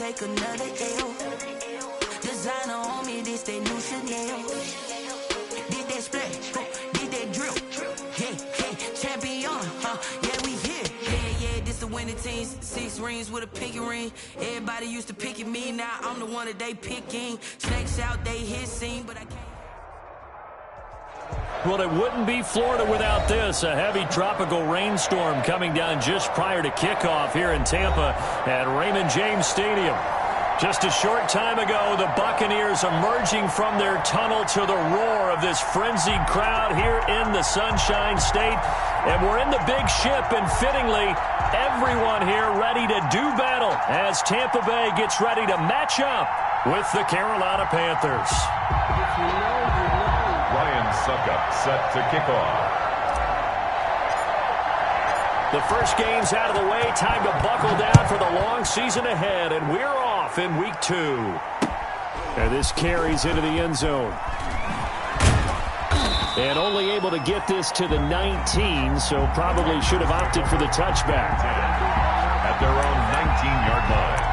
take another L. Designer on me, this they new Chanel. Did that splash, did that drill. Yeah, champion, yeah, we here. Yeah, this the winning team. 6 rings with a pinky ring. Everybody used to pick at me, now I'm the one that they picking. Snakes out, they hit scene, but I can't. Well, it wouldn't be Florida without this. A heavy tropical rainstorm coming down just prior to kickoff here in Tampa at Raymond James Stadium. Just a short time ago, the Buccaneers emerging from their tunnel to the roar of this frenzied crowd here in the Sunshine State. And we're in the big ship, and fittingly, everyone here ready to do battle as Tampa Bay gets ready to match up with the Carolina Panthers. Ryan Suckup set to kick off. The first game's out of the way. Time to buckle down for the long season ahead, and we're off in week 2. And this carries into the end zone. And only able to get this to the 19, so probably should have opted for the touchback. At their own 19-yard line.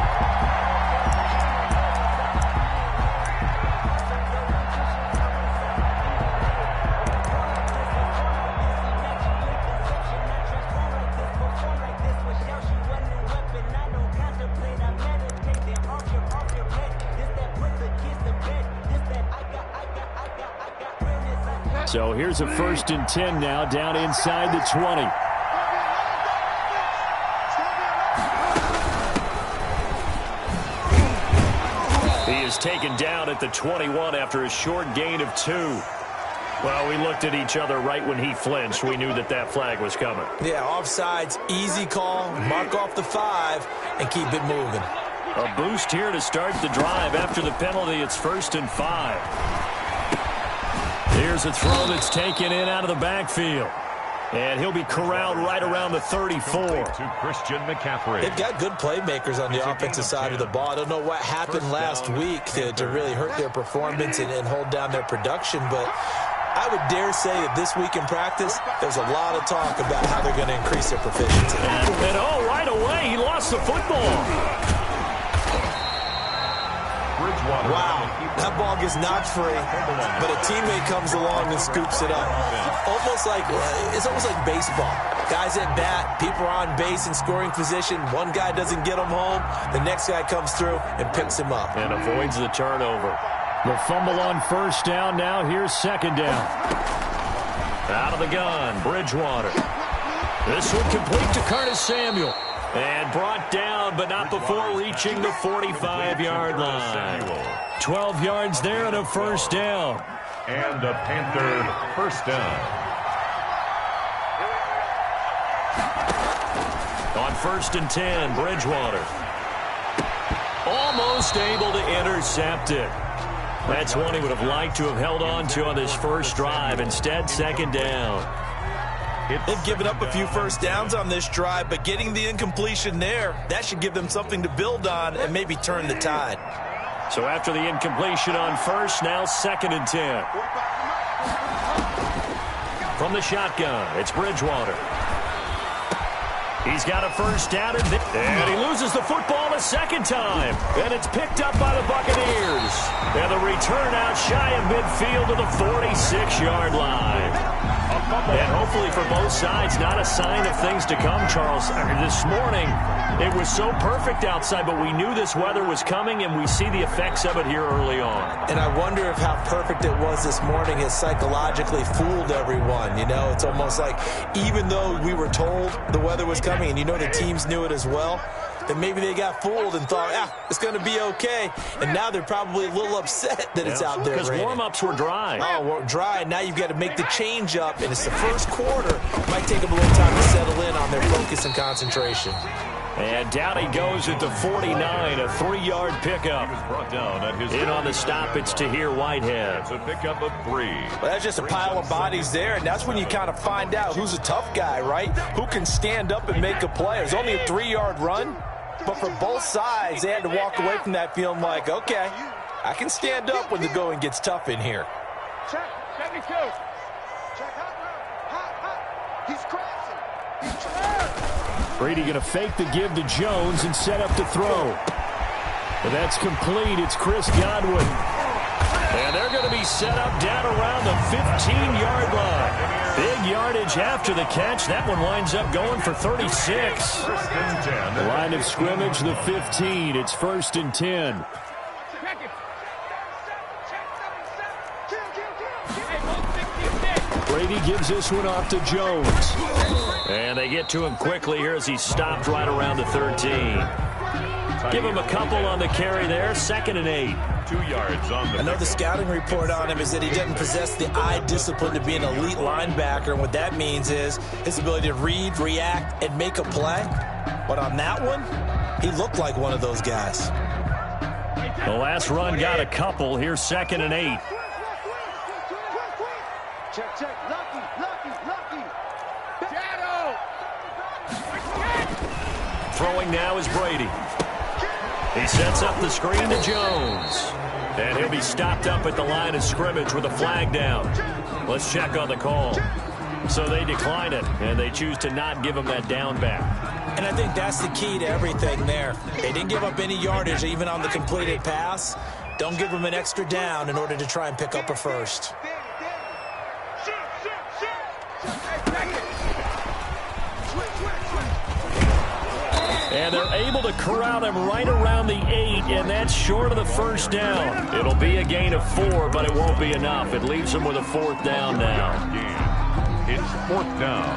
So here's a 1st and 10 now, down inside the 20. He is taken down at the 21 after a short gain of 2. Well, we looked at each other right when he flinched. We knew that that flag was coming. Yeah, offsides, easy call, mark off the 5, and keep it moving. A boost here to start the drive. After the penalty, it's 1st and 5. Here's a throw that's taken in out of the backfield. And he'll be corralled right around the 34. To Christian McCaffrey. They've got good playmakers on the offensive side of the ball. I don't know what happened last week to really hurt their performance and hold down their production, but I would dare say that this week in practice, there's a lot of talk about how they're going to increase their proficiency. And right away, he lost the football. Wow, that ball gets knocked free, but a teammate comes along and scoops it up. It's almost like baseball. Guys at bat, people are on base in scoring position. One guy doesn't get him home. The next guy comes through and picks him up. And avoids the turnover. The fumble on 1st down. Now here's 2nd down. Out of the gun, Bridgewater. This one complete to Curtis Samuel. And brought down, but not before reaching the 45-yard line. 12 yards there and a 1st down. And a Panther 1st down. On 1st and 10, Bridgewater. Almost able to intercept it. That's one he would have liked to have held on to on this first drive. Instead, 2nd down. They've given up a few 1st downs on this drive, but getting the incompletion there, that should give them something to build on and maybe turn the tide. So after the incompletion on 1st, now 2nd and 10. From the shotgun, it's Bridgewater. He's got a 1st down, and he loses the football a 2nd time. And it's picked up by the Buccaneers. And the return out shy of midfield to the 46-yard line. And hopefully for both sides, not a sign of things to come, Charles. This morning, it was so perfect outside, but we knew this weather was coming, and we see the effects of it here early on. And I wonder if how perfect it was this morning has psychologically fooled everyone. You know, it's almost like even though we were told the weather was coming, and you know the teams knew it as well, then maybe they got fooled and thought, it's going to be okay. And now they're probably a little upset that it's out there because raining. Warm-ups were dry. Oh, well, dry. Now you've got to make the change up, and it's the first quarter. It might take them a little time to settle in on their focus and concentration. And down he goes at the 49, a 3-yard pickup. In on the stop, it's Tahir Whitehead. It's a pickup of 3. Well, that's just a pile of bodies there, and that's when you kind of find out who's a tough guy, right? Who can stand up and make a play. It's only a 3-yard run, but for both sides, they had to walk away from that feeling like, okay, I can stand up when the going gets tough in here. Check it, go. Check hot. He's crashing. Brady going to fake the give to Jones and set up to throw. And that's complete. It's Chris Godwin. And they're going to be set up down around the 15-yard line. Big yardage after the catch. That one winds up going for 36. The line of scrimmage, the 15. It's 1st and 10. Brady gives this one off to Jones. And they get to him quickly here as he's stopped right around the 13. Give him a couple on the carry there. 2nd and 8. 2 yards on the Another scouting report on him is that he doesn't possess the eye discipline to be an elite linebacker. And what that means is his ability to read, react, and make a play. But on that one, he looked like one of those guys. The last run got a couple. Here's 2nd and 8. Check, check. Lucky. Throwing now is Brady. He sets up the screen to Jones. And he'll be stopped up at the line of scrimmage with a flag down. Let's check on the call. So they decline it, and they choose to not give him that down back. And I think that's the key to everything there. They didn't give up any yardage even on the completed pass. Don't give them an extra down in order to try and pick up a first. And they're able to corral him right around the 8, and that's short of the first down. It'll be a gain of 4, but it won't be enough. It leaves them with a 4th down now. It's 4th down.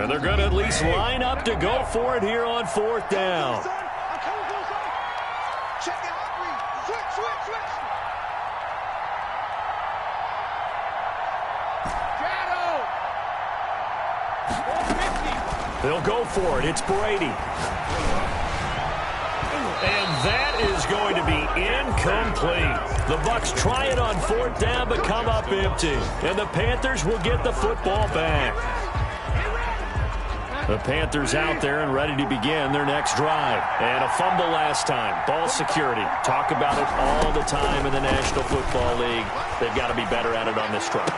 And they're going to at least line up to go for it here on 4th down. They'll go for it. It's Brady. And that is going to be incomplete. The Bucs try it on 4th down, but come up empty. And the Panthers will get the football back. The Panthers out there and ready to begin their next drive. And a fumble last time. Ball security. Talk about it all the time in the National Football League. They've got to be better at it on this drive.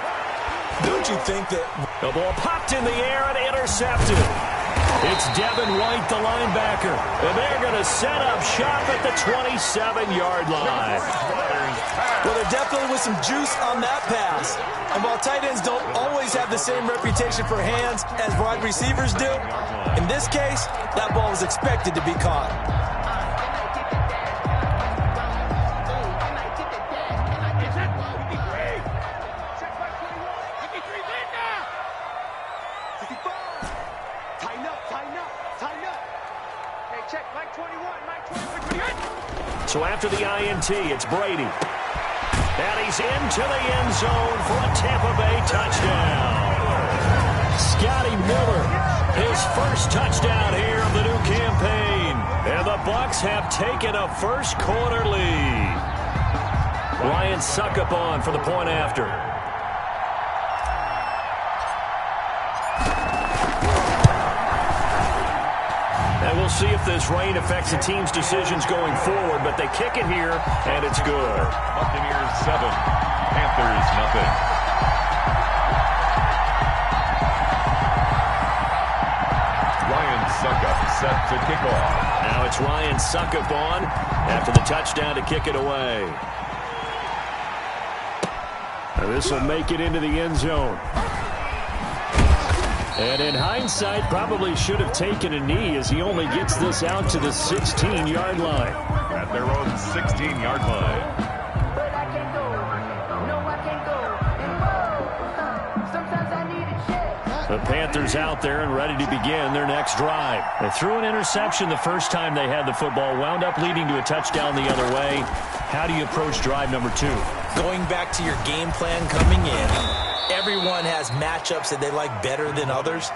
Don't you think that the ball popped in the air and intercepted? It's Devin White, the linebacker. And they're going to set up shop at the 27-yard line. Well, there definitely was some juice on that pass. And while tight ends don't always have the same reputation for hands as wide receivers do, in this case, that ball was expected to be caught. So after the INT, it's Brady. And he's into the end zone for a Tampa Bay touchdown. Scotty Miller, his first touchdown here of the new campaign. And the Bucs have taken a first quarter lead. Ryan Suckup on for the point after. And we'll see if this rain affects the team's decisions going forward, but they kick it here, and it's good. Buccaneers 7, Panthers nothing. Ryan Suckup set to kick off. Now it's Ryan Suckup on after the touchdown to kick it away. And this will make it into the end zone. And in hindsight, probably should have taken a knee as he only gets this out to the 16-yard line. At their own 16-yard line. The Panthers out there and ready to begin their next drive. They threw an interception the first time they had the football, wound up leading to a touchdown the other way. How do you approach drive number 2? Going back to your game plan coming in, everyone has matchups that they like better than others,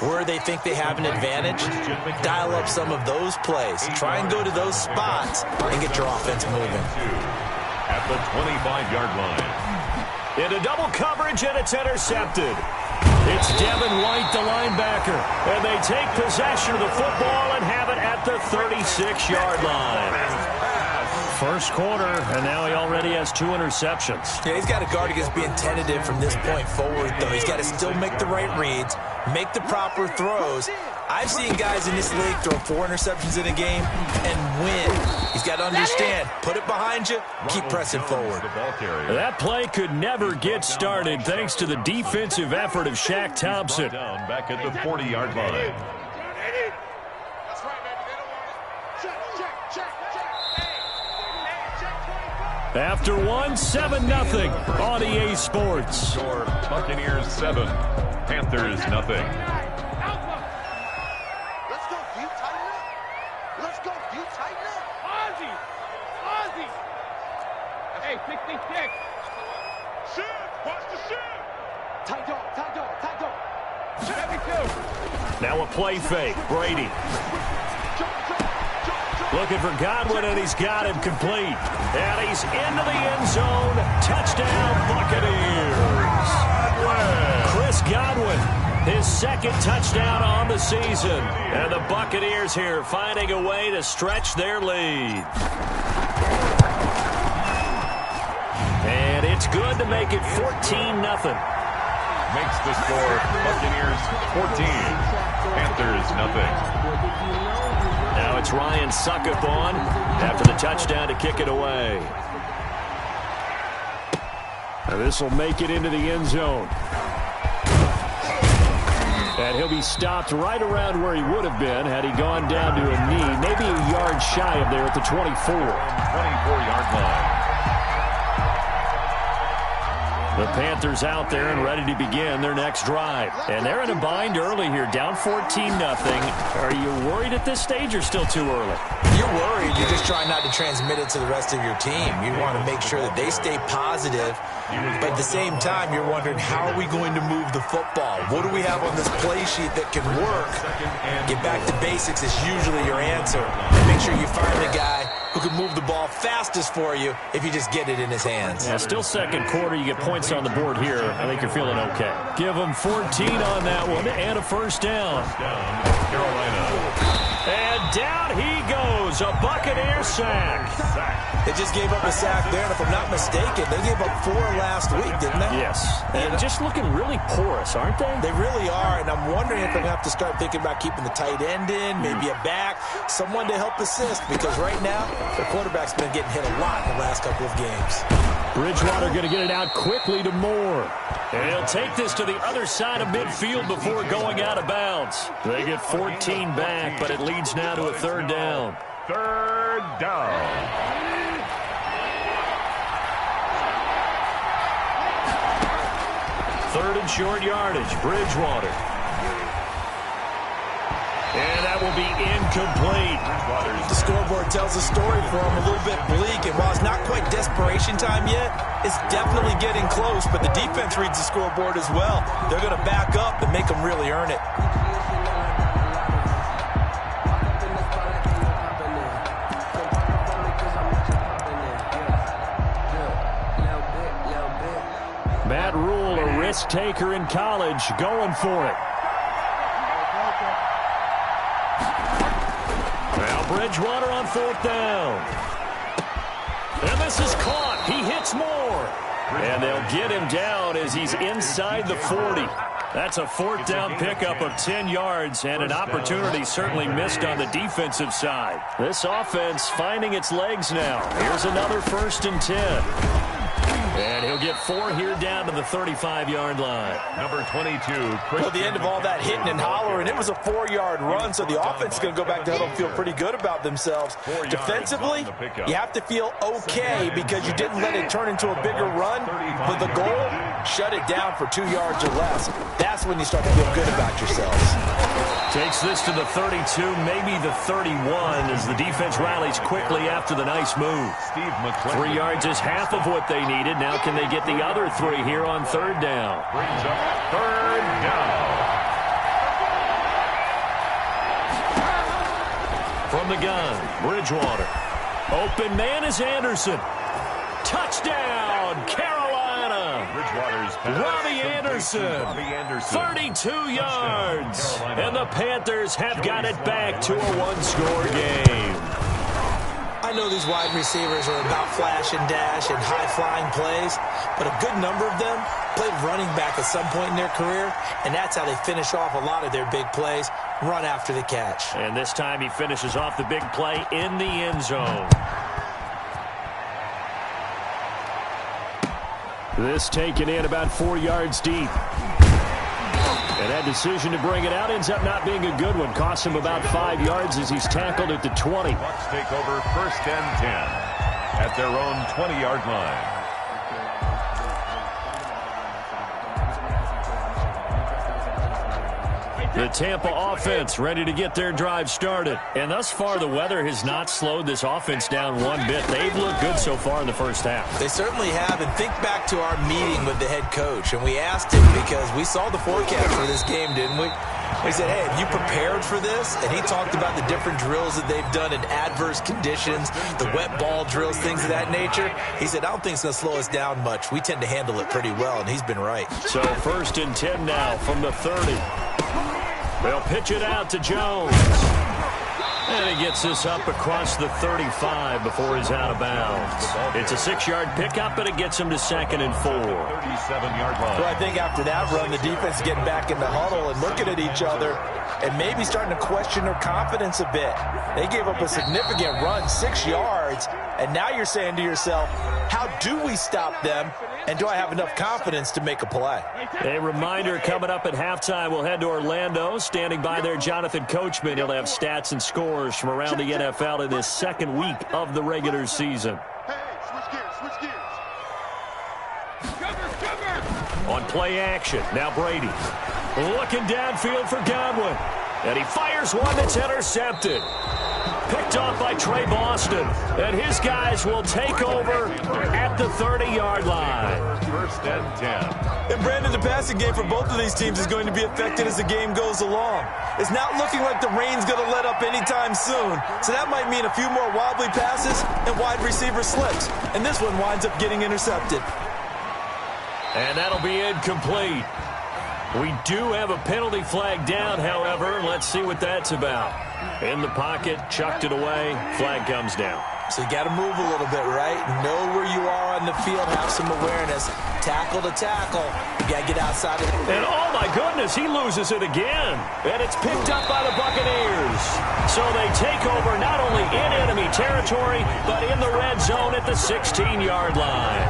where they think they have an advantage. Dial up some of those plays. Try and go to those spots and get your offense moving. At the 25-yard line. Into double coverage, and it's intercepted. It's Devin White, the linebacker, and they take possession of the football and have it at the 36-yard line. First quarter, and now he already has 2 interceptions. Yeah, he's got to guard against being tentative from this point forward, though. He's got to still make the right reads, make the proper throws. I've seen guys in this league throw 4 interceptions in a game and win. He's got to understand, put it behind you, keep pressing forward. That play could never get started thanks to the defensive effort of Shaq Thompson. Down back at the 40-yard line. After 1, 7-0 on EA Sports. Score Buccaneers 7, Panthers nothing. Let's go, deep, tighten up. Let's go, deep, tighten up. Ozzy! Ozzy! Hey, 66. Shoot! Watch the shoot! Tight dog, tight dog, tight dog. 72. Now a play fake. Brady. Looking for Godwin, and he's got him complete. And he's into the end zone. Touchdown, Buccaneers. Chris Godwin, his second touchdown on the season. And the Buccaneers here finding a way to stretch their lead. And it's good to make it 14-0. Makes the score Buccaneers 14, Panthers nothing. Now it's Ryan Suckup on after the touchdown to kick it away. This will make it into the end zone. And he'll be stopped right around where he would have been had he gone down to a knee, maybe a yard shy of there at the 24. 24-yard line. The Panthers out there and ready to begin their next drive. And they're in a bind early here, down 14-0. Are you worried at this stage or still too early? You're worried. You're just trying not to transmit it to the rest of your team. You want to make sure that they stay positive. But at the same time, you're wondering, how are we going to move the football? What do we have on this play sheet that can work? Get back to basics is usually your answer. And make sure you find the guy who can move the ball fastest for you if you just get it in his hands. Yeah, still second quarter. You get points on the board here. I think you're feeling okay. Give them 14 on that one and a first down. Carolina. And down he goes. A Buccaneer sack. They just gave up a sack there, and if I'm not mistaken, they gave up 4 last week, didn't they? Yes. And just looking really porous, aren't they? They really are, and I'm wondering if they're going to have to start thinking about keeping the tight end in, maybe a back, someone to help assist, because right now, their quarterback's been getting hit a lot in the last couple of games. Bridgewater going to get it out quickly to Moore. And he'll take this to the other side of midfield before going out of bounds. They get 14 back, but it leads now to a third down. Third down. Third and short yardage, Bridgewater. And that will be incomplete. The scoreboard tells a story for him, a little bit bleak, and while it's not quite desperation time yet, it's definitely getting close, but the defense reads the scoreboard as well. They're going to back up and make them really earn it. Matt Rule, a risk taker in college, going for it. Now Bridgewater on fourth down. And this is caught. He hits Moore. And they'll get him down as he's inside the 40. That's a fourth down pickup of 10 yards and an opportunity certainly missed on the defensive side. This offense finding its legs now. Here's another 1st and 10. And he'll get 4 here down to the 35-yard line. Number 22. Well, the end of all that hitting and hollering, it was a 4-yard run, so the offense is going to go back to huddle and feel pretty good about themselves. Defensively, you have to feel okay because you didn't let it turn into a bigger run, but the goal, shut it down for 2 yards or less. That's when you start to feel good about yourselves. Takes this to the 32, maybe the 31, as the defense rallies quickly after the nice move. 3 yards is half of what they needed. Now can they get the other 3 here on third down? Brings up third down. From the gun, Bridgewater. Open man is Anderson. Touchdown, Carolina. Bridgewater's pass. Robbie Anderson. 32 yards. And the Panthers have got it back to a 1-score game. I I know these wide receivers are about flash and dash and high-flying plays, but a good number of them played running back at some point in their career, and that's how they finish off a lot of their big plays, run after the catch. And this time he finishes off the big play in the end zone. This taken in about 4 yards deep. And that decision to bring it out ends up not being a good one. Costs him about 5 yards as he's tackled at the 20. Bucks take over 1st and 10 at their own 20-yard line. The Tampa offense ready to get their drive started. And thus far, the weather has not slowed this offense down one bit. They've looked good so far in the first half. They certainly have. And think back to our meeting with the head coach. And we asked him because we saw the forecast for this game, didn't we? We said, hey, have you prepared for this? And he talked about the different drills that they've done in adverse conditions, the wet ball drills, things of that nature. He said, I don't think it's going to slow us down much. We tend to handle it pretty well, and he's been right. So 1st and 10 now from the 30. They'll pitch it out to Jones. And he gets this up across the 35 before he's out of bounds. It's a 6-yard pickup, but it gets him to 2nd and 4. 37-yard line. Well, I think after that run, the defense is getting back in the huddle and looking at each other and maybe starting to question their confidence a bit. They gave up a significant run, 6 yards, and now you're saying to yourself, how do we stop them, and do I have enough confidence to make a play? A reminder coming up at halftime, we'll head to Orlando. Standing by there, Jonathan Coachman. He'll have stats and scores from around the NFL in this 2nd week of the regular season. Hey, switch gears. Cover. On play action, now Brady. Looking downfield for Godwin. And he fires one that's intercepted. Picked off by Trey Boston. And his guys will take over at the 30-yard line. 1st and 10. And Brandon, the passing game for both of these teams is going to be affected as the game goes along. It's not looking like the rain's going to let up anytime soon. So that might mean a few more wobbly passes and wide receiver slips. And this one winds up getting intercepted. And that'll be incomplete. We do have a penalty flag down, however. Let's see what that's about. In the pocket, chucked it away, flag comes down. So you got to move a little bit, right? Know where you are on the field, have some awareness. Tackle to tackle. You got to get outside of it. And oh my goodness, he loses it again. And it's picked up by the Buccaneers. So they take over not only in enemy territory, but in the red zone at the 16-yard line.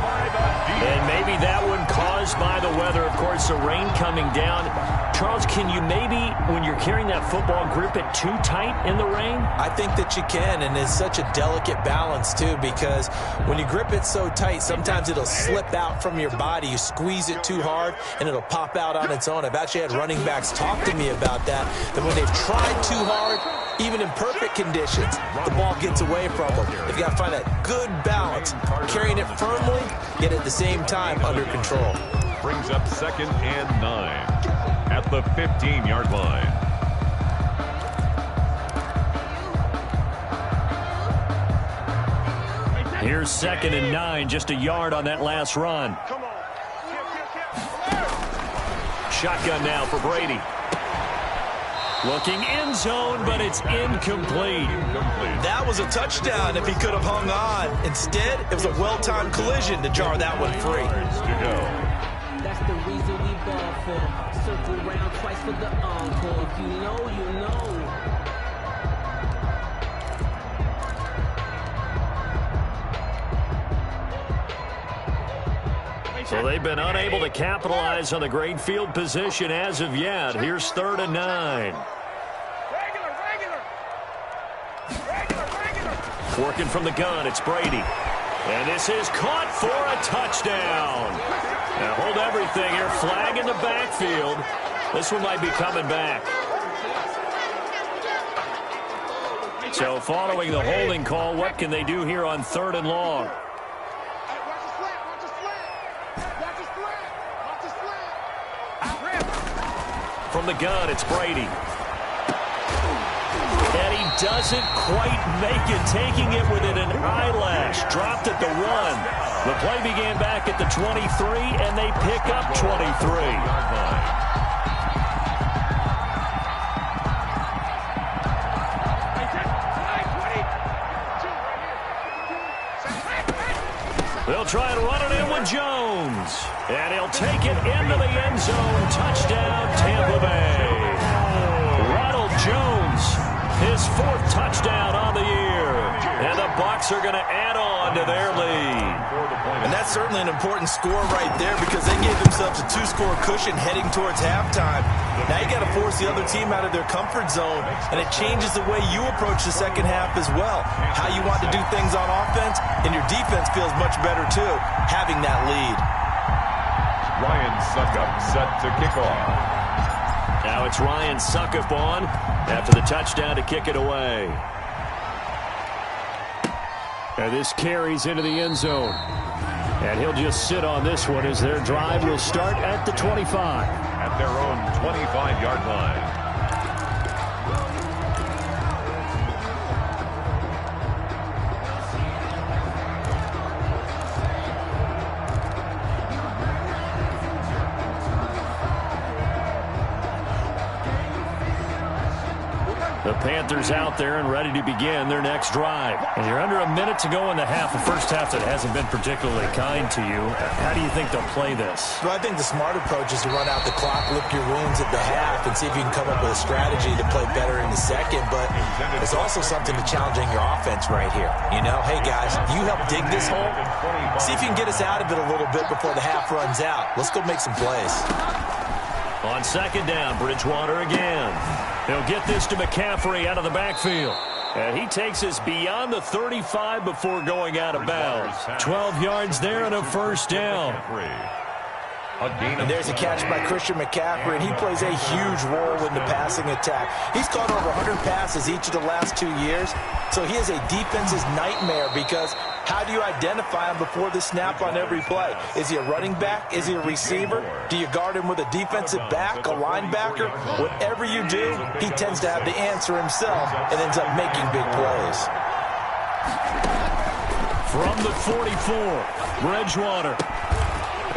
And maybe that one caused by the weather. Of course, the rain coming down. Charles, can you maybe, when you're carrying that football, grip it too tight in the rain? I think that you can, and it's such a delicate balance, too, because when you grip it so tight, sometimes it'll slip out from your body. You squeeze it too hard, and it'll pop out on its own. I've actually had running backs talk to me about that when they've tried too hard, even in perfect conditions, the ball gets away from them. They've got to find that good balance, carrying it firmly, yet at the same time under control. Brings up 2nd and 9 at the 15-yard line. Here's 2nd and 9, just a yard on that last run. Come on. Shotgun now for Brady. Looking end zone, but it's incomplete. That was a touchdown if he could have hung on. Instead, it was a well-timed collision to jar that one free. To go. That's the reason we ball for. Circle round twice for the encore. If you know, you know. So they've been unable to capitalize on the great field position as of yet. Here's 3rd and 9. Working from the gun, it's Brady. And this is caught for a touchdown. Now hold everything here. Flag in the backfield. This one might be coming back. So following the holding call, what can they do here on 3rd and long? From the gun, it's Brady. And he doesn't quite make it, taking it within an eyelash. Dropped at the 1. The play began back at the 23, and they pick up 23. with Jones. And he'll take it into the end zone. Touchdown, Tampa Bay. Ronald Jones, his 4th touchdown on the year. And the Bucs are going to add on to their lead. And that's certainly an important score right there because they gave themselves a 2-score cushion heading towards halftime. Now you got to force the other team out of their comfort zone, and it changes the way you approach the second half as well. How you want to do things on offense, and your defense feels much better too, having that lead. Ryan Suckup set to kick off. Now it's Ryan Suckup on after the touchdown to kick it away. And this carries into the end zone. And he'll just sit on this one as their drive will start at the 25. At their own 25-yard line. The Panthers out there and ready to begin their next drive. And you're under a minute to go in the half, a first half that hasn't been particularly kind to you. How do you think they'll play this? Well, I think the smart approach is to run out the clock, lick your wounds at the half, and see if you can come up with a strategy to play better in the second. But there's also something to challenging your offense right here. You know, hey, guys, you help dig this hole. See if you can get us out of it a little bit before the half runs out. Let's go make some plays. On second down, Bridgewater again. He'll get this to McCaffrey out of the backfield. And he takes us beyond the 35 before going out of bounds. 12 yards there and a first down. And there's a catch by Christian McCaffrey, and he plays a huge role in the passing attack. He's caught over 100 passes each of the last 2 years, so he is a defense's nightmare because how do you identify him before the snap on every play? Is he a running back? Is he a receiver? Do you guard him with a defensive back, a linebacker? Whatever you do, he tends to have the answer himself and ends up making big plays. From the 44, Bridgewater.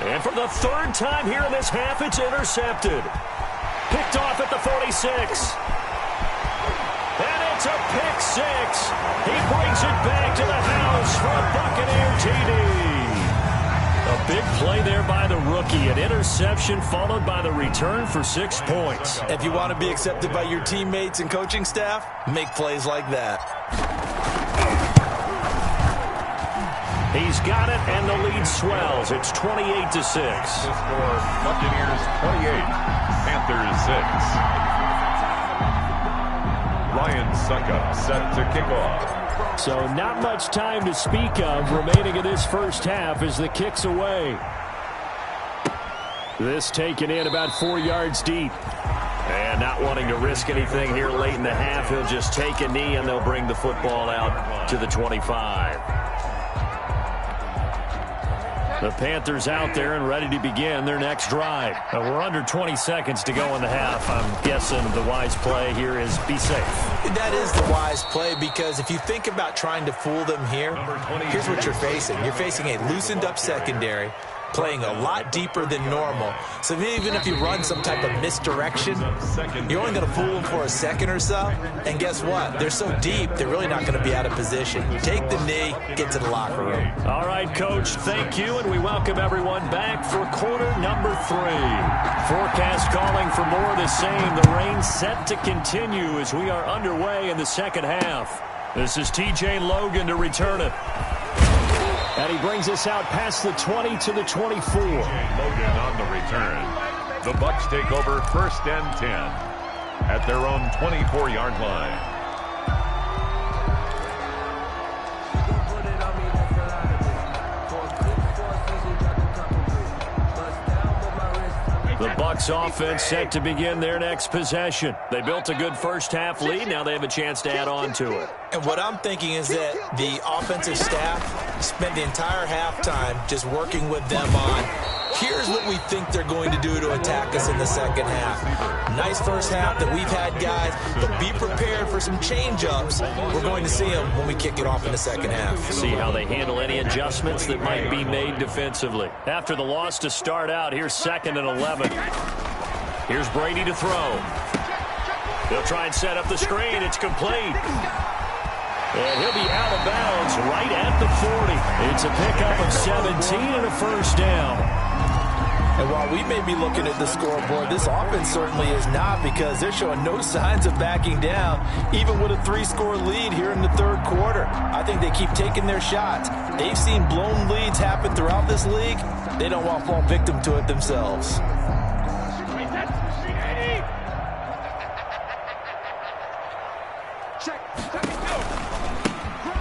And for the 3rd time here in this half, it's intercepted. Picked off at the 46. And it's a pick 6. He brings it back to the house for a Buccaneer TD. A big play there by the rookie. An interception followed by the return for 6 points. If you want to be accepted by your teammates and coaching staff, make plays like that. He's got it, and the lead swells. It's 28-6. The score, Buccaneers 28, Panthers 6. Ryan Suckup set to kick off. So not much time to speak of remaining in this first half as the kick's away. This taken in about 4 yards deep. And not wanting to risk anything here late in the half, he'll just take a knee, and they'll bring the football out to the 25. The Panthers out there and ready to begin their next drive. We're under 20 seconds to go in the half. I'm guessing the wise play here is be safe. That is the wise play because if you think about trying to fool them here, here's what you're facing. You're facing a loosened up secondary, playing a lot deeper than normal. So even if you run some type of misdirection, you're only going to fool them for a second or so. And guess what? They're so deep, they're really not going to be out of position. Take the knee, get to the locker room. All right, Coach, thank you, and we welcome everyone back for quarter number 3. Forecast calling for more of the same. The rain set to continue as we are underway in the second half. This is TJ Logan to return it. And he brings us out past the 20 to the 24. Logan on the return. The Bucs take over 1st and 10 at their own 24-yard line. The Bucs offense set to begin their next possession. They built a good first half lead. Now they have a chance to add on to it. And what I'm thinking is that the offensive staff spent the entire halftime just working with them on, here's what we think they're going to do to attack us in the second half. Nice first half that we've had, guys, but be prepared for some change-ups. We're going to see them when we kick it off in the second half. See how they handle any adjustments that might be made defensively. After the loss to start out, here's 2nd and 11. Here's Brady to throw. They'll try and set up the screen. It's complete. And he'll be out of bounds right at the 40. It's a pickup of 17 and a first down. And while we may be looking at the scoreboard, this offense certainly is not, because they're showing no signs of backing down, even with a 3-score lead here in the third quarter. I think they keep taking their shots. They've seen blown leads happen throughout this league. They don't want to fall victim to it themselves.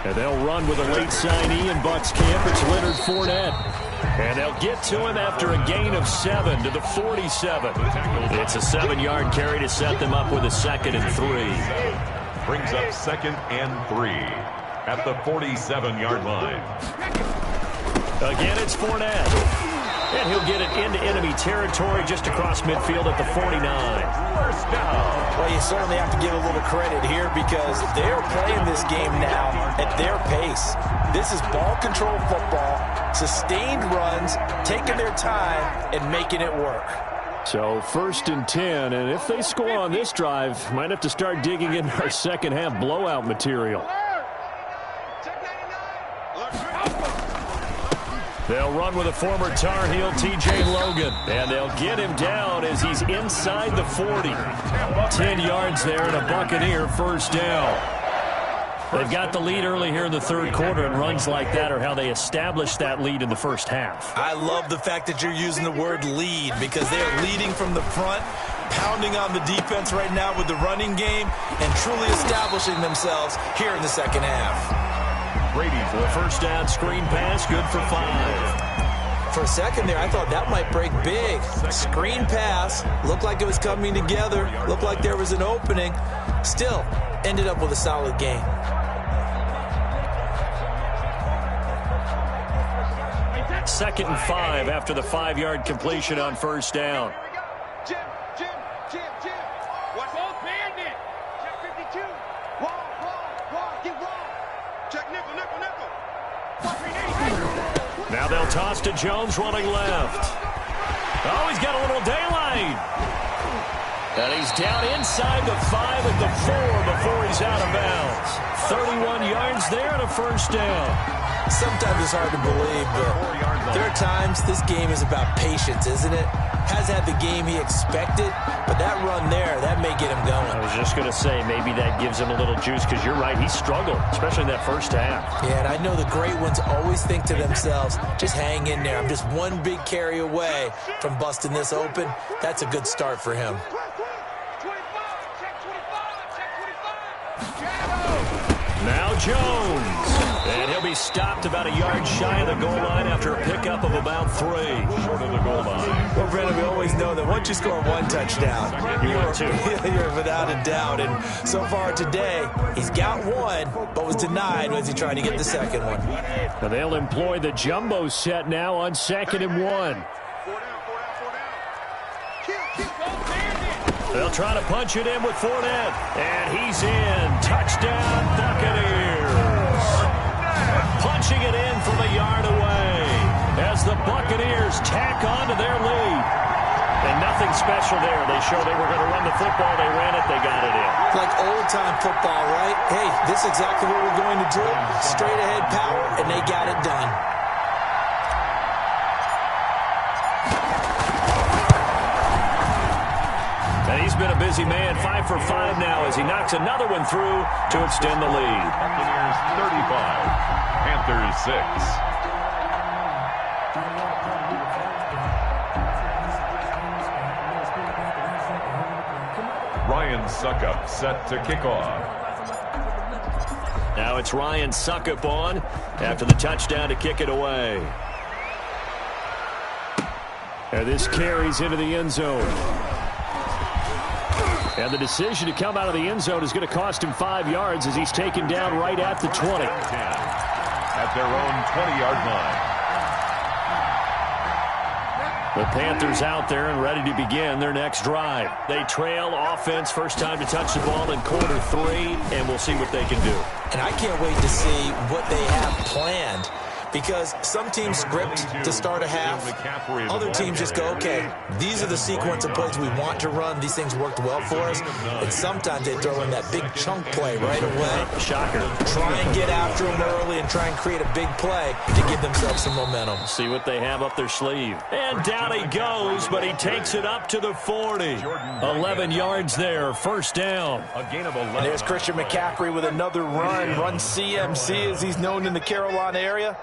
And they'll run with a late signee in Bucs camp. It's Leonard Fournette. And they'll get to him after a gain of 7 to the 47. It's a 7-yard carry to set them up with a 2nd and 3. Brings up 2nd and 3 at the 47-yard line. Again, it's Fournette. And he'll get it into enemy territory just across midfield at the 49. First down. Well, you certainly have to give a little credit here, because they're playing this game now at their pace. This is ball control football, sustained runs, taking their time and making it work. So 1st and 10, and if they score on this drive, might have to start digging in our second half blowout material. They'll run with a former Tar Heel, T.J. Logan. And they'll get him down as he's inside the 40. 10 yards there and a Buccaneer first down. They've got the lead early here in the third quarter, and runs like that are how they established that lead in the first half. I love the fact that you're using the word lead, because they're leading from the front, pounding on the defense right now with the running game, and truly establishing themselves here in the second half. Brady for a first down screen pass, good for 5. For a second there, I thought that might break big. Screen pass, looked like it was coming together, looked like there was an opening. Still, ended up with a solid game. Second and 5 after the 5-yard completion on first down. Jim. What's all bandit? Check 52. Wrong. Get wrong. Check nickel. Now they'll toss to Jones running left. Oh, he's got a little daylight. And he's down inside the 5 at the 4 before he's out of bounds. 31 yards there and a first down. Sometimes it's hard to believe, but there are times this game is about patience, isn't it? Hasn't had the game he expected, but that run there, that may get him going. I was just going to say, maybe that gives him a little juice, because you're right, he struggled, especially in that first half. Yeah, and I know the great ones always think to themselves, just hang in there. I'm just one big carry away from busting this open. That's a good start for him. Now Jones. And he'll be stopped about a yard shy of the goal line after a pickup of about 3. Short of the goal line. Well, Brendan, we always know that once you score one touchdown, you're without a doubt. And so far today, he's got one, but was denied as he tried to get the second one. Now they'll employ the jumbo set now on 2nd and 1. They'll try to punch it in with Fournette. And he's in. Touchdown, Buccaneers. Punching it in from a yard away as the Buccaneers tack on to their lead. And nothing special there. They showed they were going to run the football. They ran it. They got it in. Like old-time football, right? Hey, this is exactly what we're going to do. Straight-ahead power, and they got it done. And he's been a busy man, 5 for 5 now as he knocks another one through to extend the lead. Buccaneers 35, Panthers 6. Ryan Suckup set to kick off. Now it's Ryan Suckup on after the touchdown to kick it away. And this carries into the end zone. And the decision to come out of the end zone is going to cost him 5 yards as he's taken down right at the 20. At their own 20-yard line. The Panthers out there and ready to begin their next drive. They trail offense, first time to touch the ball in quarter 3, and we'll see what they can do. And I can't wait to see what they have planned, because some teams script to start a half. Other teams just go, okay, these are the sequence of plays we want to run. These things worked well for us. And sometimes they throw in that big chunk play right away. Shocker. Try and get after them early and try and create a big play to give themselves some momentum. See what they have up their sleeve. And down he goes, but he takes it up to the 40. 11 yards there, first down. A gain of 11. And there's Christian McCaffrey with another run CMC as he's known in the Carolina area.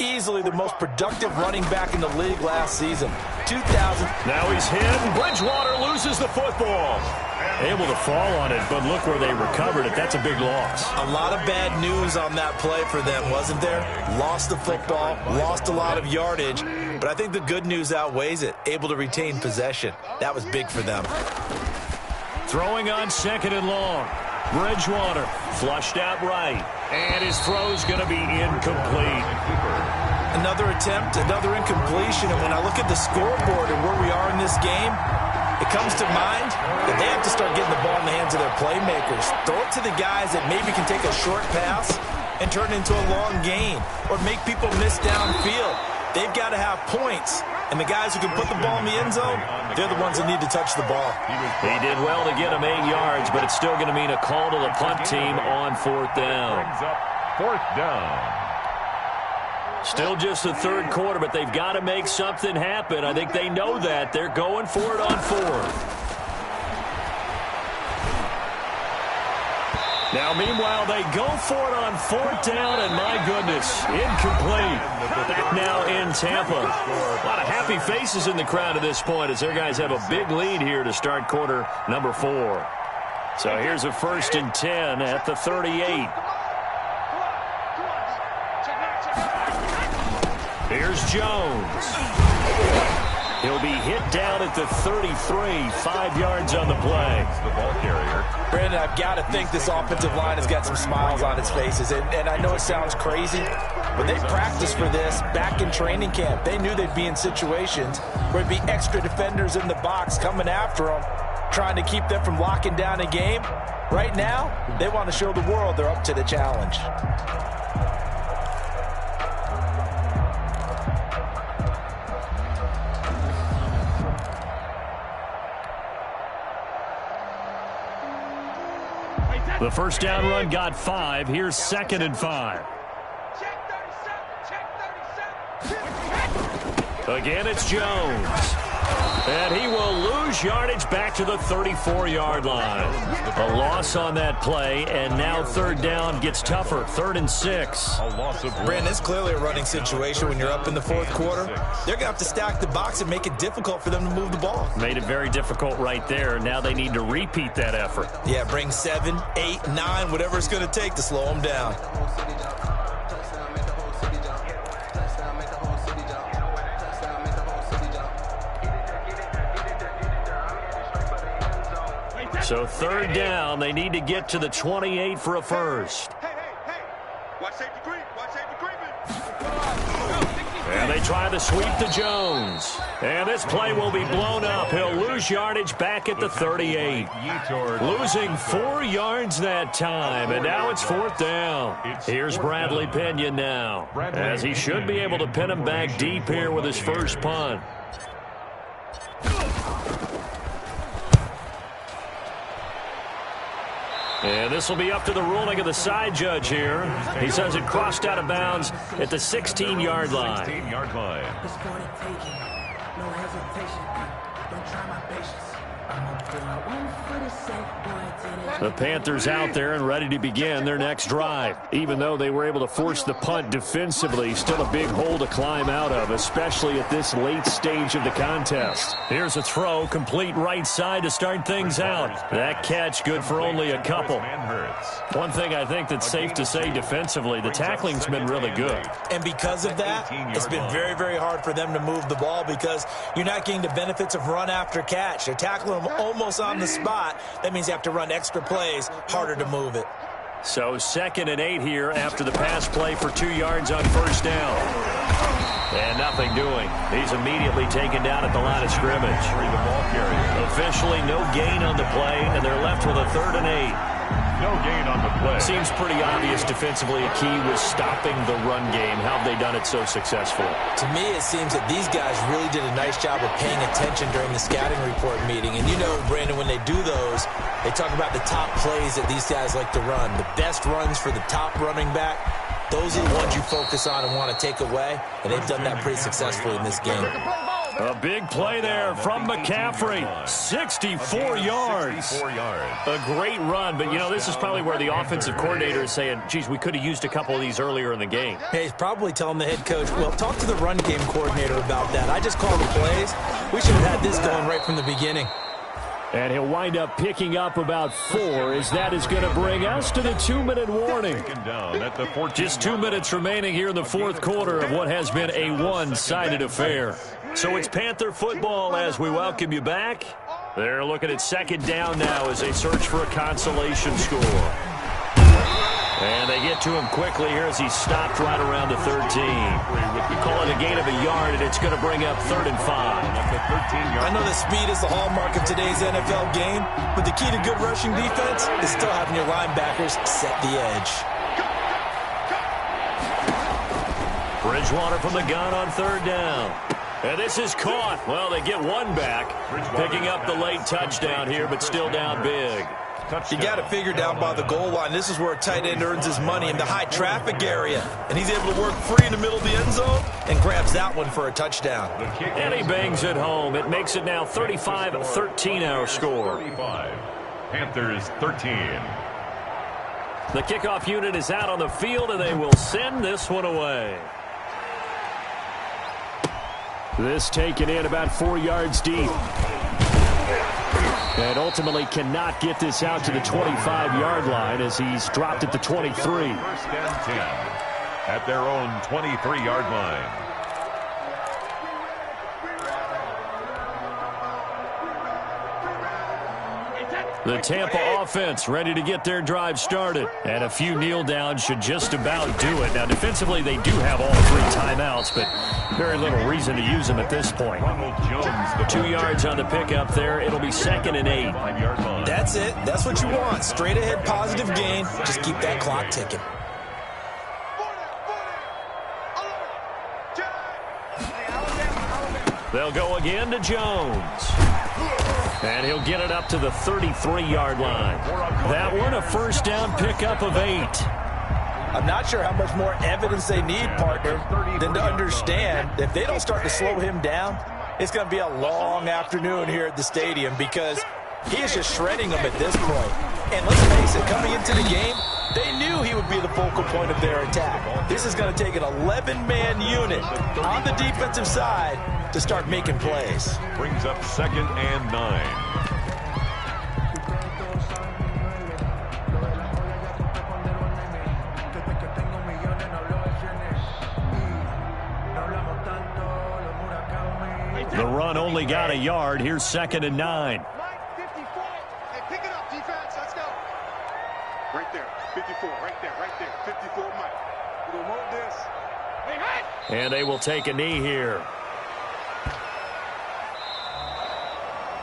Easily the most productive running back in the league last season. 2,000. Now he's hit. Bridgewater loses the football. Able to fall on it, but look where they recovered it. That's a big loss. A lot of bad news on that play for them, wasn't there? Lost the football, lost a lot of yardage, but I think the good news outweighs it. Able to retain possession. That was big for them. Throwing on second and long. Bridgewater flushed out right, and his throw's going to be incomplete. Another attempt, another incompletion, and when I look at the scoreboard and where we are in this game, it comes to mind that they have to start getting the ball in the hands of their playmakers. Throw it to the guys that maybe can take a short pass and turn it into a long gain or make people miss downfield. They've got to have points, and the guys who can put the ball in the end zone, they're the ones that need to touch the ball. He did well to get him 8 yards, but it's still going to mean a call to the punt team on fourth down. Brings up fourth down. Still just the third quarter, but they've got to make something happen. I think they know that. They're going for it on fourth. Now, meanwhile, they go for it on fourth down, and my goodness, incomplete. Back now in Tampa. A lot of happy faces in the crowd at this point as their guys have a big lead here to start quarter number 4. So here's a 1st and 10 at the 38. Here's Jones. He'll be hit down at the 33, 5 yards on the play. The ball carrier. Brandon, I've got to think this offensive line has got some smiles on its faces. And I know it sounds crazy, but they practiced for this back in training camp. They knew they'd be in situations where there'd be extra defenders in the box coming after them, trying to keep them from locking down a game. Right now, they want to show the world they're up to the challenge. The first down run got 5. Here's 2nd and 5. Again, it's Jones. And he will lose yardage back to the 34-yard line. A loss on that play, and now third down gets tougher. 3rd and 6. Brandon, it's clearly a running situation when you're up in the fourth quarter. They're going to have to stack the box and make it difficult for them to move the ball. Made it very difficult right there. Now they need to repeat that effort. Yeah, bring 7, 8, 9, whatever it's going to take to slow them down. So third down, they need to get to the 28 for a first. Watch safety green. Watch safety green. And they try to sweep to Jones. And this play will be blown up. He'll lose yardage back at the 38. Losing 4 yards that time. And now it's fourth down. Here's Bradley Pinion now, as he should be able to pin him back deep here with his first punt. And this will be up to the ruling of the side judge here. He says it crossed out of bounds at the 16-yard line. 16-yard line. No hesitation. Don't try my patience. I'm up for one for the safe boy. The Panthers out there and ready to begin their next drive. Even though they were able to force the punt defensively, still a big hole to climb out of, especially at this late stage of the contest. Here's a throw, complete right side to start things out. That catch good for only a couple. One thing I think that's safe to say defensively, the tackling's been really good. And because of that, it's been very, very hard for them to move the ball because you're not getting the benefits of run after catch. They're tackling them almost on the spot. That means you have to run extra plays, harder to move it. So 2nd and 8 here after the pass play for 2 yards on first down. And nothing doing. He's immediately taken down at the line of scrimmage. Officially no gain on the play, and they're left with a 3rd and 8. No gain on the play. Seems pretty obvious defensively a key was stopping the run game. How have they done it so successfully? To me, it seems that these guys really did a nice job of paying attention during the scouting report meeting. And you know, Brandon, when they do those, they talk about the top plays that these guys like to run. The best runs for the top running back, those are the ones you focus on and want to take away. And they've done that pretty successfully in this game. A big play there from McCaffrey. 64 yards. 64 yards. A great run, but, you know, this is probably where the offensive coordinator is saying, geez, we could have used a couple of these earlier in the game. Hey, he's probably telling the head coach, well, talk to the run game coordinator about that. I just called the plays. We should have had this going right from the beginning. And he'll wind up picking up about 4, as that is going to bring us to the 2-minute warning. Just 2 minutes remaining here in the fourth quarter of what has been a one-sided affair. So it's Panther football as we welcome you back. They're looking at second down now as they search for a consolation score. And they get to him quickly here as he's stopped right around the 13. We call it a gain of a yard, and it's going to bring up 3rd and 5. I know that speed is the hallmark of today's NFL game, but the key to good rushing defense is still having your linebackers set the edge. Bridgewater from the gun on 3rd down. And this is caught. Well, they get one back, picking up the late touchdown here, but still down big. You got to figure down by the goal line. This is where a tight end earns his money in the high traffic area. And he's able to work free in the middle of the end zone and grabs that one for a touchdown. And he bangs it home. It makes it now 35-13 our score. Panthers 13. The kickoff unit is out on the field, and they will send this one away. This taken in about 4 yards deep. And ultimately cannot get this out to the 25-yard line as he's dropped at the 23. 1st and 10 at their own 23-yard line. The Tampa offense ready to get their drive started. And a few kneel downs should just about do it. Now, defensively, they do have all 3 timeouts, but very little reason to use them at this point. 2 yards on the pickup there. It'll be 2nd and 8. That's it. That's what you want. Straight ahead positive gain. Just keep that clock ticking. They'll go again to Jones. And he'll get it up to the 33-yard line. That one, a 1st down pickup of 8. I'm not sure how much more evidence they need, partner, than to understand that if they don't start to slow him down, it's going to be a long afternoon here at the stadium because he is just shredding them at this point. And let's face it, coming into the game, they knew he would be the focal point of their attack. This is going to take an 11-man unit on the defensive side to start making plays. Brings up 2nd and 9. The run only got a yard. Here's 2nd and 9. Mike, 54. Hey, pick it up, defense. Let's go. Right there. 54. Right there. Right there. 54, Mike. We're going to move this. Hey, hey! And they will take a knee here.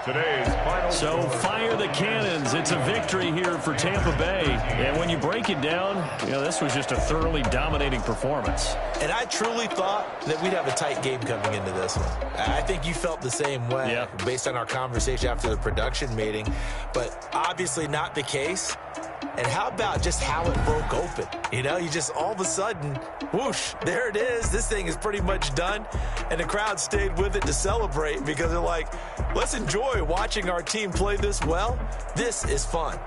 Today's final. So fire the cannons. It's a victory here for Tampa Bay. And when you break it down, you know, this was just a thoroughly dominating performance. And I truly thought that we'd have a tight game coming into this one. I think you felt the same way based on our conversation after the production meeting, but obviously not the case. And how about just how it broke open? You know, you just all of a sudden, whoosh, there it is. This thing is pretty much done. And the crowd stayed with it to celebrate because they're like, let's enjoy watching our team play this well. This is fun.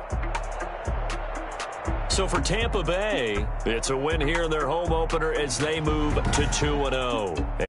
So for Tampa Bay, it's a win here in their home opener as they move to 2-0.